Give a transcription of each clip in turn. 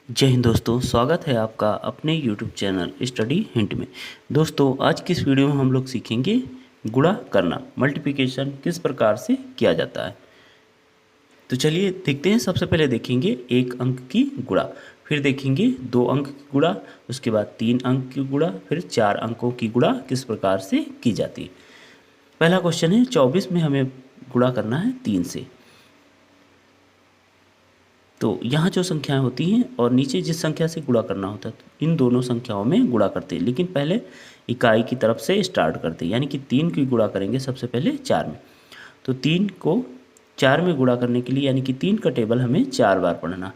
जय हिंद दोस्तों, स्वागत है आपका अपने YouTube चैनल स्टडी हिंट में। दोस्तों, आज की इस वीडियो में हम लोग सीखेंगे गुणा करना, मल्टीप्लिकेशन किस प्रकार से किया जाता है। तो चलिए देखते हैं। सबसे पहले देखेंगे एक अंक की गुणा, फिर देखेंगे दो अंक की गुणा, उसके बाद तीन अंक की गुणा, फिर चार अंकों की गुणा किस प्रकार से की जाती है। पहला क्वेश्चन है 24 में हमें गुणा करना है 3 से। तो यहाँ जो संख्याएं होती हैं और नीचे जिस संख्या से गुणा करना होता है, तो इन दोनों संख्याओं में गुणा करते हैं, लेकिन पहले इकाई की तरफ से स्टार्ट करते हैं। यानी कि 3 की गुणा करेंगे सबसे पहले 4 में। तो 3 को 4 में गुणा करने के लिए, यानी कि 3 का टेबल हमें 4 बार पढ़ना।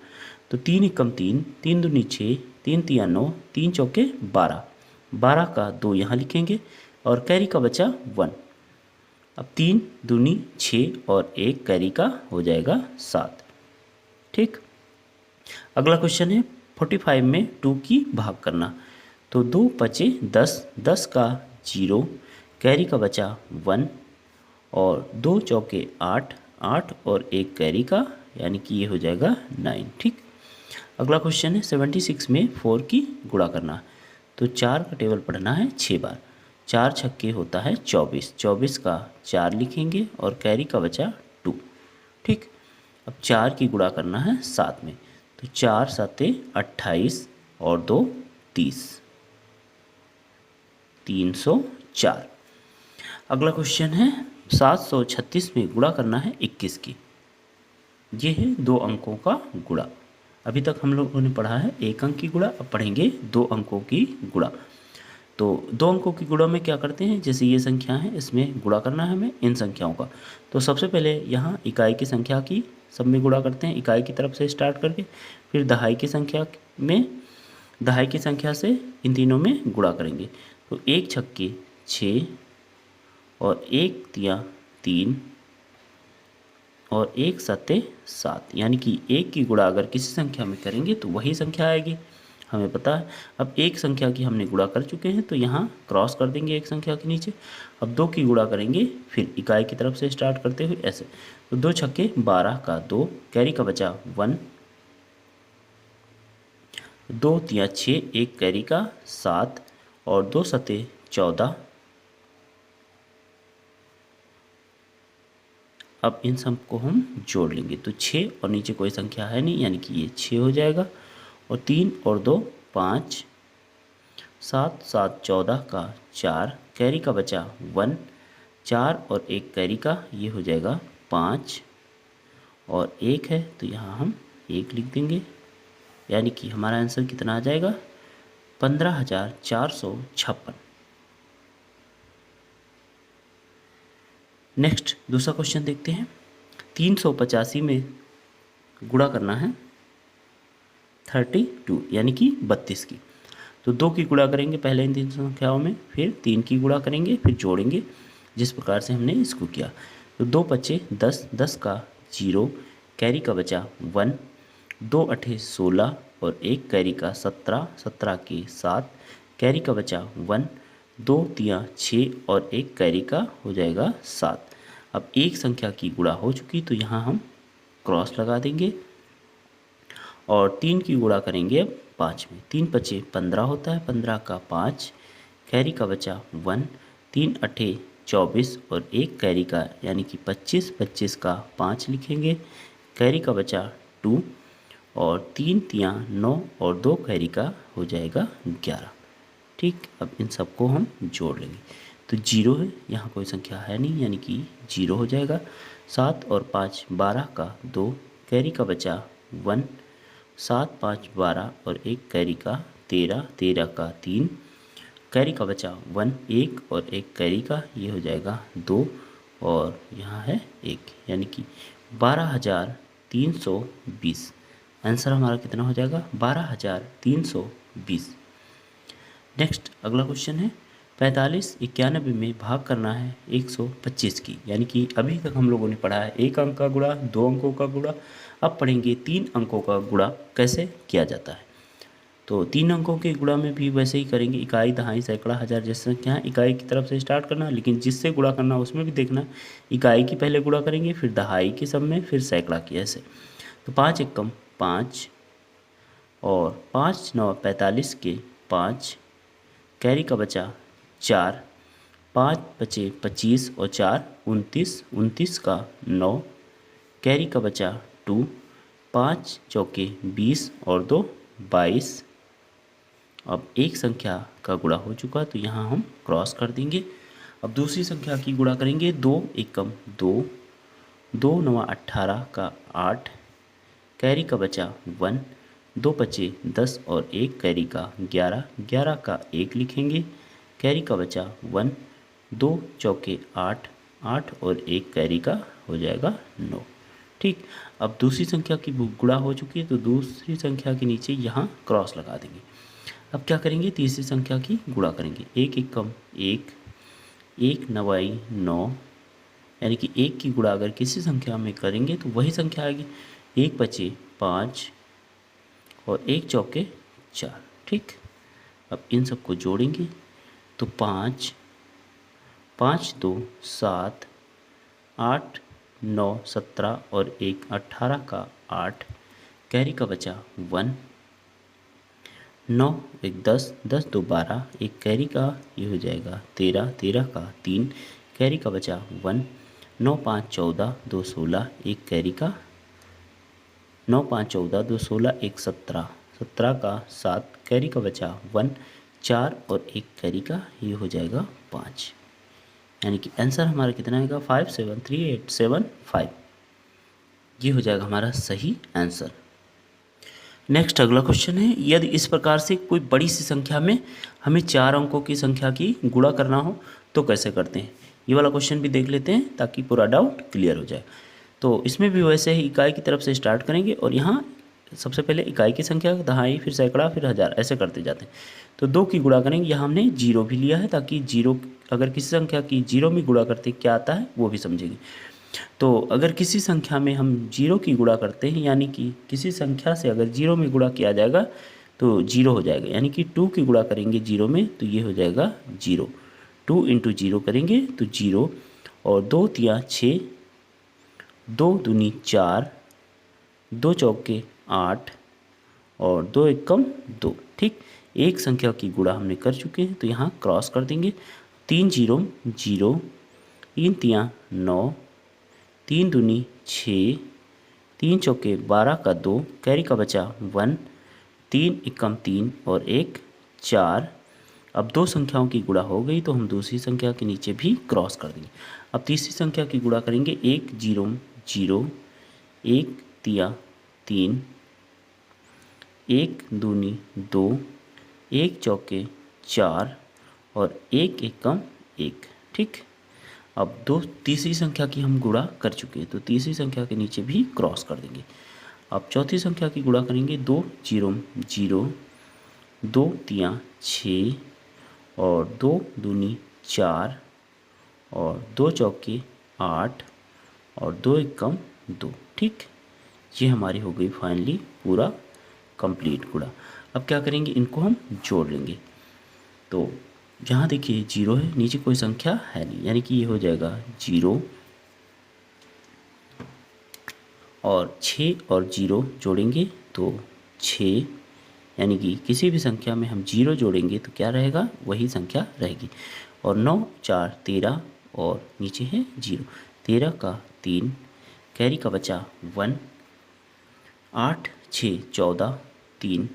तो 3 एकम 3, 3 दूनी 6, 3 तिया 9, 3 चौके 12, 12 का 2 यहाँ लिखेंगे और कैरी का बचा 1। अब 3 दूनी 6 और 1 कैरी का हो जाएगा 7। ठीक। अगला क्वेश्चन है 45 में 2 की भाग करना। तो 2 पचे 10, 10 का 0, कैरी का बचा 1 और 2 चौके 8, 8 और 1 कैरी का, यानी कि ये हो जाएगा 9। ठीक। अगला क्वेश्चन है 76 में 4 की गुणा करना। तो 4 का टेबल पढ़ना है 6 बार। 4 छक्के होता है 24, 24 का 4 लिखेंगे और कैरी का बचा 2। ठीक। अब 4 की गुणा करना है 7 में। तो 4 सत्ते 28 और 2 30, 304। अगला क्वेश्चन है 736 में गुणा करना है 21 की। ये है दो अंकों का गुणा। अभी तक हम लोगों ने पढ़ा है एक अंक की गुणा, अब पढ़ेंगे दो अंकों की गुणा। तो दो अंकों की गुणा में क्या करते हैं, जैसे ये संख्या है इसमें गुणा करना है हमें इन संख्याओं का। तो सबसे पहले यहाँ इकाई की संख्या की सब में गुणा करते हैं, इकाई की तरफ से स्टार्ट करके। फिर दहाई की संख्या में, दहाई की संख्या से इन तीनों में गुणा करेंगे। तो 1 छक्के 6 और 1 तिया 3 और 1 सत्ते 7, यानी कि 1 की गुणा अगर किसी संख्या में करेंगे तो वही संख्या आएगी, हमें पता है। अब एक संख्या की हमने गुणा कर चुके हैं तो यहाँ क्रॉस कर देंगे एक संख्या के नीचे। अब 2 की गुणा करेंगे, फिर इकाई की तरफ से स्टार्ट करते हुए ऐसे। तो 2 छक्के 12 का 2, कैरी का बचा 1, 2 तिया 6, 1 कैरी का 7 और 2 सत्ते 14। अब इन सब को हम जोड़ लेंगे तो 6 और नीचे कोई संख्या है नहीं, यानी कि ये 6 हो जाएगा। और 3 और 2 5, 7 7 14 का 4, कैरी का बचा 1, 4 और 1 कैरी का, ये हो जाएगा 5 और 1 है तो यहाँ हम 1 लिख देंगे, यानी कि हमारा आंसर कितना आ जाएगा 15,456। नेक्स्ट दूसरा क्वेश्चन देखते हैं। 385 में गुणा करना है 32, यानी कि 32 की। तो 2 की गुणा करेंगे पहले इन तीन संख्याओं में, फिर 3 की गुणा करेंगे, फिर जोड़ेंगे जिस प्रकार से हमने इसको किया। तो 2 पचे 10, 10 का 0, कैरी का बचा 1, 2 अठे 16 और 1 कैरी का 17, 17 के 7, कैरी का बचा 1, 2 तिया 6 और 1 कैरी का हो जाएगा 7। अब एक संख्या की गुणा हो चुकी तो यहाँ हम क्रॉस लगा देंगे और 3 की गुणा करेंगे अब 5 में। 3 पचे 15 होता है, 15 का 5, कैरी का बचा 1, 3 अठे 24 और 1 कैरी का, यानी कि 25, 25 का 5 लिखेंगे, कैरी का बचा 2 और 3 तिया 9 और 2 कैरी का हो जाएगा 11। ठीक। अब इन सबको हम जोड़ लेंगे तो 0 है, यहाँ कोई संख्या है नहीं, यानी कि 0 हो जाएगा। 7 और 5 12 का 2, कैरी का बचा 1, 7 5 12 और 1 कैरी का 13, 13 का 3, कैरी का बचा 1, 1 और 1 कैरी का, ये हो जाएगा 2 और यहाँ है 1, यानी कि 12,320। आंसर हमारा कितना हो जाएगा 12,320। नेक्स्ट अगला क्वेश्चन है 45 91 में भाग करना है 125 की। यानी कि अभी तक हम लोगों ने पढ़ा है एक अंक का गुणा, दो अंकों का गुणा, अब पढ़ेंगे 3 अंकों का गुणा कैसे किया जाता है। तो 3 अंकों के गुणा में भी वैसे ही करेंगे, इकाई दहाई सैकड़ा हज़ार जैसे संख्या इकाई की तरफ से स्टार्ट करना, लेकिन जिससे गुणा करना उसमें भी देखना, इकाई की पहले गुणा करेंगे, फिर दहाई के सब में, फिर सैकड़ा की, ऐसे। तो 5 एकम 5 और 5 9 45 के 5, कैरी का बचा 4, 5 बचे 25 और 4 29, 29 का 9, कैरी का बचा 2, 5 चौके 20 और 2 22। अब एक संख्या का गुणा हो चुका तो यहाँ हम क्रॉस कर देंगे। अब दूसरी संख्या की गुणा करेंगे। 2 एकम 2, 2 9 18 का 8, कैरी का बचा 1, 2 बचे 10 और 1 कैरी का 11, 11 का 1 लिखेंगे, कैरी का बचा 1, 2 चौके 8, 8 और 1 कैरी का हो जाएगा 9। ठीक, अब दूसरी संख्या की गुणा हो चुकी है तो दूसरी संख्या के नीचे यहाँ क्रॉस लगा देंगे। अब क्या करेंगे, तीसरी संख्या की गुणा करेंगे। 1 एकम 1, 1 9 9, यानी कि 1 की गुणा अगर किसी संख्या में करेंगे तो वही संख्या आएगी। 1 बचे 5 और 1 चौके 4। ठीक, अब इन सबको जोड़ेंगे तो 5 5 2 7, 8 9 17 और 1 18 का 8, कैरी का बचा 1, 9 1 10, 10 2 12, 1 कैरी का ये हो जाएगा 13, 13 का 3, कैरी का बचा 1, 9 5 14, 2 16, 1 कैरी का 9 5 14, 2 16, 1 17, 17 का 7, कैरी का बचा 1, 4 और 1 कैरी का ये हो जाएगा 5। यानी कि आंसर हमारा कितना आएगा 573875। ये हो जाएगा हमारा सही आंसर। नेक्स्ट अगला क्वेश्चन है, यदि इस प्रकार से कोई बड़ी सी संख्या में हमें 4 अंकों की संख्या की गुणा करना हो तो कैसे करते हैं। ये वाला क्वेश्चन भी देख लेते हैं ताकि पूरा डाउट क्लियर हो जाए। तो इसमें भी वैसे ही इकाई की तरफ से स्टार्ट करेंगे और यहाँ सबसे पहले इकाई की संख्या, दहाई, फिर सैकड़ा, फिर हज़ार, ऐसे करते जाते हैं। तो 2 की गुणा करेंगे। यहाँ हमने 0 भी लिया है ताकि 0 अगर किसी संख्या की 0 में गुणा करते क्या आता है वो भी समझेंगे। तो अगर किसी संख्या में हम 0 की गुणा करते हैं, यानी कि किसी संख्या से अगर 0 में गुणा किया जाएगा तो 0 हो जाएगा। यानी कि 2 की गुणा करेंगे 0 में तो ये हो जाएगा 0। 2 इंटू 0 करेंगे तो 0 और 2 तिया 6, 2 दूनी 4, 2 चौके 8 और 2 एकम 2। ठीक, एक संख्या की गुणा हमने कर चुके हैं तो यहाँ क्रॉस कर देंगे। 3 0 0, 3 तिया 9, 3 दूनी 6, 3 चौके 12 का 2, कैरी का बचा 1, 3 एकम 3 और 1 4। अब 2 संख्याओं की गुणा हो गई तो हम दूसरी संख्या के नीचे भी क्रॉस कर देंगे। अब तीसरी संख्या की गुणा करेंगे। 1 0 0, 1 तिया 3, 1 दूनी 2, 1 चौके 4 और 1 एकम 1। ठीक, अब तीसरी संख्या की हम गुणा कर चुके हैं तो तीसरी संख्या के नीचे भी क्रॉस कर देंगे। अब चौथी संख्या की गुणा करेंगे। 2 0 0, 2 तिया 6 और 2 दूनी 4 और 2 चौके 8 और 2 एकम 2। ठीक, ये हमारी हो गई फाइनली पूरा कंप्लीट गुणा। अब क्या करेंगे, इनको हम जोड़ लेंगे। तो जहाँ देखिए 0 है, नीचे कोई संख्या है नहीं, यानी कि ये हो जाएगा 0 और 6 और 0 जोड़ेंगे तो 6, यानी कि किसी भी संख्या में हम 0 जोड़ेंगे तो क्या रहेगा, वही संख्या रहेगी। और 9 4 13 और नीचे है 0, 13 का 3, कैरी का बचा 1, 8 6 14, 3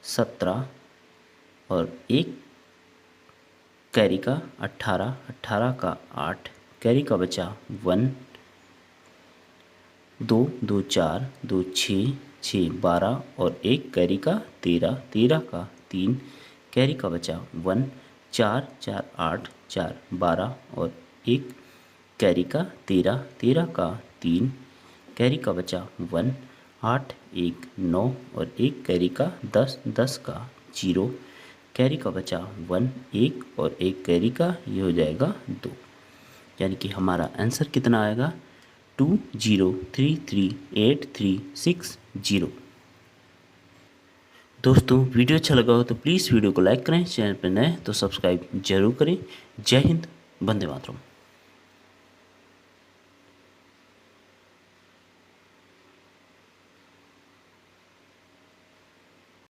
17 और 1 कैरी का 18, 18 का 8, कैरी का बचा 1, 2 2 4 2 6 6 12 और 1 कैरी का 13, 13 का 3, कैरी का बचा 1, 4 4 8 4 12 और 1 कैरी का 13, 13 का 3, कैरी का बचा 1, 8 1 9 और 1 कैरी का 10, 10 का 0, कैरी का बचा 1 1 और 1 कैरी का ये हो जाएगा 2। यानी कि हमारा आंसर कितना आएगा 203386 दोस्तों वीडियो अच्छा लगा हो तो प्लीज़ वीडियो को लाइक करें, चैनल पर नए तो सब्सक्राइब जरूर करें। जय हिंद, वंदे मातरम।